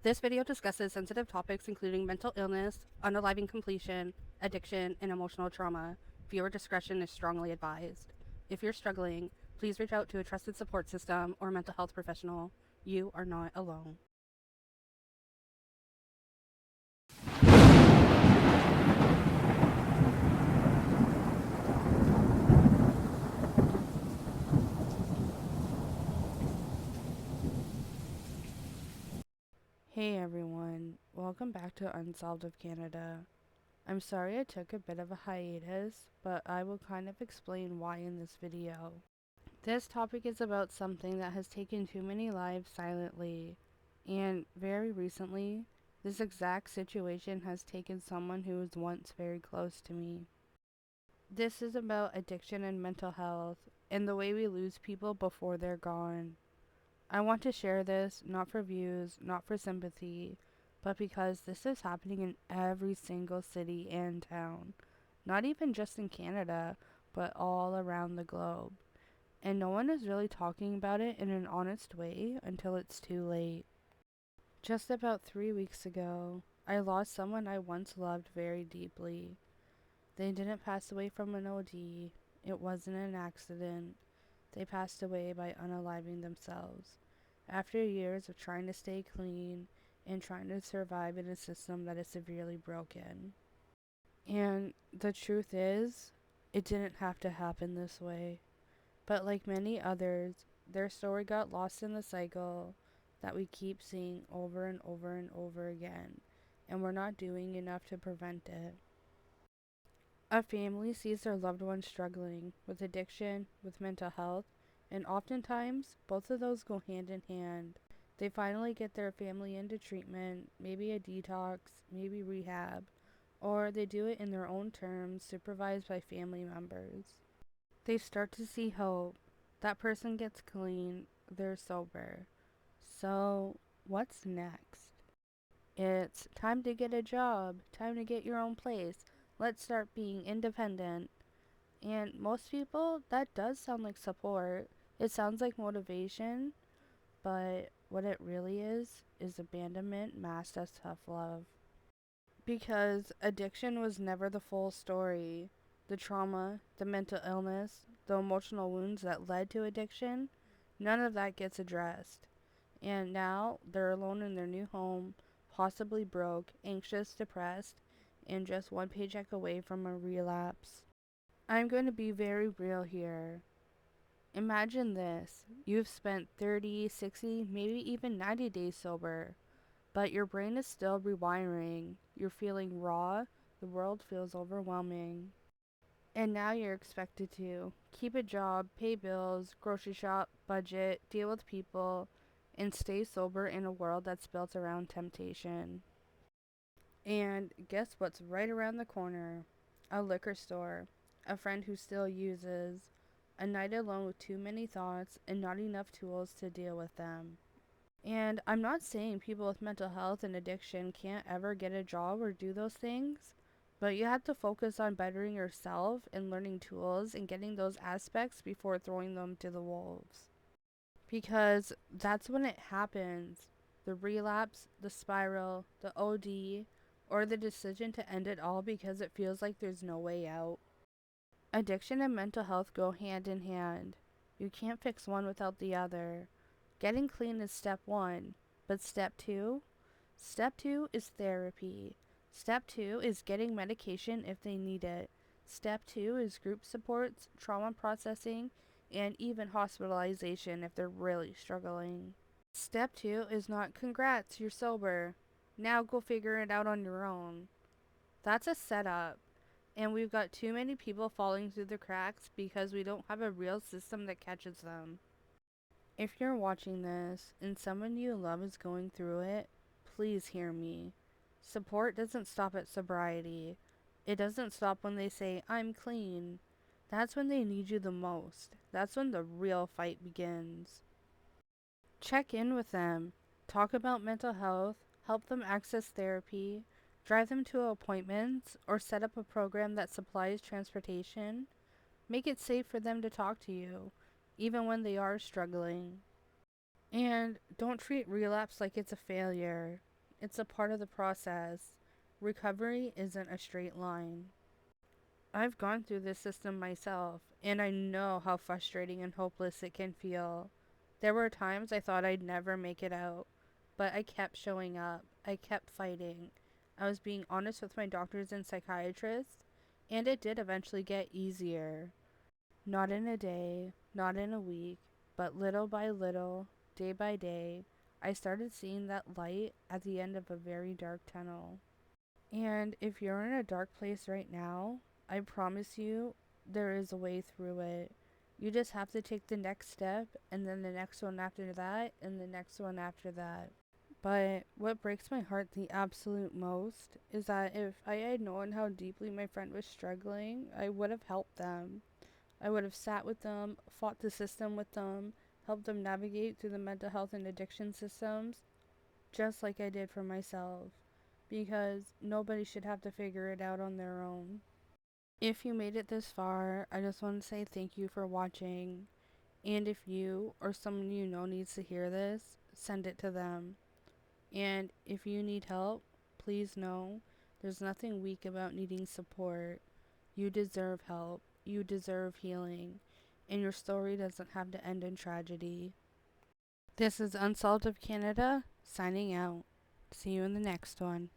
This video discusses sensitive topics including mental illness, unaliving completion, addiction, and emotional trauma. Viewer discretion is strongly advised. If you're struggling, please reach out to a trusted support system or mental health professional. You are not alone. Hey everyone, welcome back to Unsolved of Canada. I'm sorry I took a bit of a hiatus, but I will kind of explain why in this video. This topic is about something that has taken too many lives silently, and very recently, this exact situation has taken someone who was once very close to me. This is about addiction and mental health, and the way we lose people before they're gone. I want to share this, not for views, not for sympathy, but because this is happening in every single city and town. Not even just in Canada, but all around the globe. And no one is really talking about it in an honest way until it's too late. Just about 3 weeks ago, I lost someone I once loved very deeply. They didn't pass away from an OD. It wasn't an accident. They passed away by unaliving themselves after years of trying to stay clean and trying to survive in a system that is severely broken. And the truth is, it didn't have to happen this way. But like many others, their story got lost in the cycle that we keep seeing over and over and over again, and we're not doing enough to prevent it. A family sees their loved one struggling with addiction, with mental health, and oftentimes both of those go hand in hand. They finally get their family into treatment, maybe a detox, maybe rehab, or they do it in their own terms, supervised by family members. They start to see hope. That person gets clean, they're sober. So, what's next? It's time to get a job, time to get your own place. Let's start being independent. And most people, that does sound like support. It sounds like motivation, but what it really is abandonment masked as tough love. Because addiction was never the full story. The trauma, the mental illness, the emotional wounds that led to addiction, none of that gets addressed. And now they're alone in their new home, possibly broke, anxious, depressed, and just one paycheck away from a relapse. I'm going to be very real here. Imagine this. You've spent 30, 60, maybe even 90 days sober, but your brain is still rewiring. You're feeling raw. The world feels overwhelming. And now you're expected to keep a job, pay bills, grocery shop, budget, deal with people, and stay sober in a world that's built around temptation. And guess what's right around the corner? A liquor store, a friend who still uses, a night alone with too many thoughts and not enough tools to deal with them. And I'm not saying people with mental health and addiction can't ever get a job or do those things, but you have to focus on bettering yourself and learning tools and getting those aspects before throwing them to the wolves. Because that's when it happens. The relapse, the spiral, the OD, or the decision to end it all because it feels like there's no way out. Addiction and mental health go hand in hand. You can't fix one without the other. Getting clean is step one, but step two? Step two is therapy. Step two is getting medication if they need it. Step two is group supports, trauma processing, and even hospitalization if they're really struggling. Step two is not congrats, you're sober. Now go figure it out on your own. That's a setup. And we've got too many people falling through the cracks because we don't have a real system that catches them. If you're watching this and someone you love is going through it, please hear me. Support doesn't stop at sobriety. It doesn't stop when they say, I'm clean. That's when they need you the most. That's when the real fight begins. Check in with them. Talk about mental health. Help them access therapy. Drive them to appointments or set up a program that supplies transportation. Make it safe for them to talk to you, even when they are struggling. And don't treat relapse like it's a failure. It's a part of the process. Recovery isn't a straight line. I've gone through this system myself, and I know how frustrating and hopeless it can feel. There were times I thought I'd never make it out, but I kept showing up. I kept fighting. I was being honest with my doctors and psychiatrists, and it did eventually get easier. Not in a day, not in a week, but little by little, day by day, I started seeing that light at the end of a very dark tunnel. And if you're in a dark place right now, I promise you there is a way through it. You just have to take the next step, and then the next one after that, and the next one after that. But what breaks my heart the absolute most is that if I had known how deeply my friend was struggling, I would have helped them. I would have sat with them, fought the system with them, helped them navigate through the mental health and addiction systems, just like I did for myself. Because nobody should have to figure it out on their own. If you made it this far, I just want to say thank you for watching. And if you or someone you know needs to hear this, send it to them. And if you need help, please know there's nothing weak about needing support. You deserve help. You deserve healing. And your story doesn't have to end in tragedy. This is Unsolved of Canada, signing out. See you in the next one.